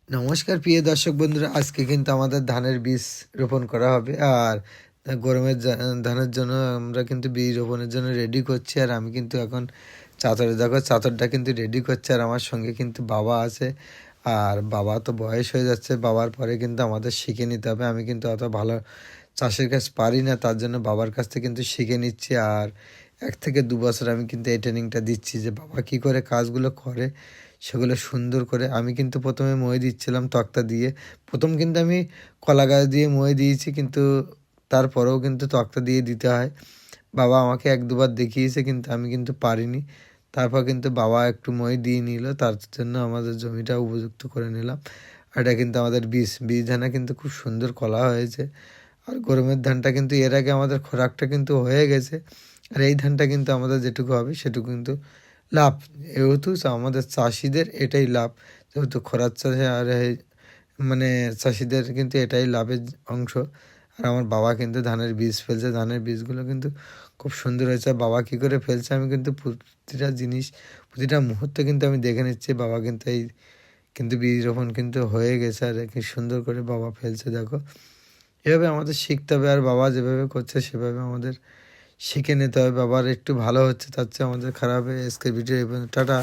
নমস্কার প্রিয় দর্শক বন্ধুরা, আজকে কিন্তু আমাদের ধানের বীজ রোপণ করা হবে। আর গরমের ধানের জন্য আমরা কিন্তু বীজ রোপণের জন্য রেডি করছি। আর আমি কিন্তু এখন চাদরটা কিন্তু রেডি করছে। আর আমার সঙ্গে কিন্তু বাবা আছে। আর বাবা তো বয়স হয়ে যাচ্ছে, বাবার পরে কিন্তু আমাদের শিখে নিতে হবে। আমি কিন্তু অত ভালো চাষের কাজ পারি না, তার জন্য বাবার কাছ থেকে কিন্তু শিখে নিচ্ছি। আর 1 থেকে 2 বছর আমি কিন্তু এই ট্রেনিংটা দিচ্ছি যে বাবা কী করে কাজগুলো করে, সেগুলো সুন্দর করে। আমি কিন্তু প্রথমে মই দিচ্ছিলাম তক্তা দিয়ে। প্রথম কিন্তু আমি কলা গাছ দিয়ে মই দিয়েছি, কিন্তু তারপরেও কিন্তু তক্তা দিয়ে দিতে হয়। বাবা আমাকে 1-2 বার দেখিয়েছে, কিন্তু আমি কিন্তু পারিনি। তারপর কিন্তু বাবা একটু মই দিয়ে নিল, তার জন্য আমাদের জমিটা উপযুক্ত করে নিলাম। আর এটা কিন্তু আমাদের বীজ ধানে কিন্তু খুব সুন্দর কলা হয়েছে। আর গরমের ধানটা কিন্তু এর আগে আমাদের খোরাকটা কিন্তু হয়ে গেছে। আর এই ধানটা কিন্তু আমাদের যেটুকু হবে সেটুকু কিন্তু লাভ। যেহেতু আমাদের চাষিদের এটাই লাভ, যেহেতু খরার চাষে আর মানে চাষিদের কিন্তু এটাই লাভের অংশ। আর আমার বাবা কিন্তু ধানের বীজ ফেলছে, ধানের বীজগুলো কিন্তু খুব সুন্দর হয়েছে। বাবা কী করে ফেলছে আমি কিন্তু প্রতিটা জিনিস, প্রতিটা মুহূর্তে কিন্তু আমি দেখে নিচ্ছি। বাবা কিন্তু এই কিন্তু বীজ রোপণ কিন্তু হয়ে গেছে। আর কি সুন্দর করে বাবা ফেলছে দেখো। এভাবে আমাদের শিখতে হবে। আর বাবা যেভাবে করছে সেভাবে আমাদের শিখে নিতে হবে। বাবার একটু ভালো হচ্ছে, তার চেয়ে আমাদের খারাপ। আজকের ভিডিও এই পর্যন্ত। টাটা।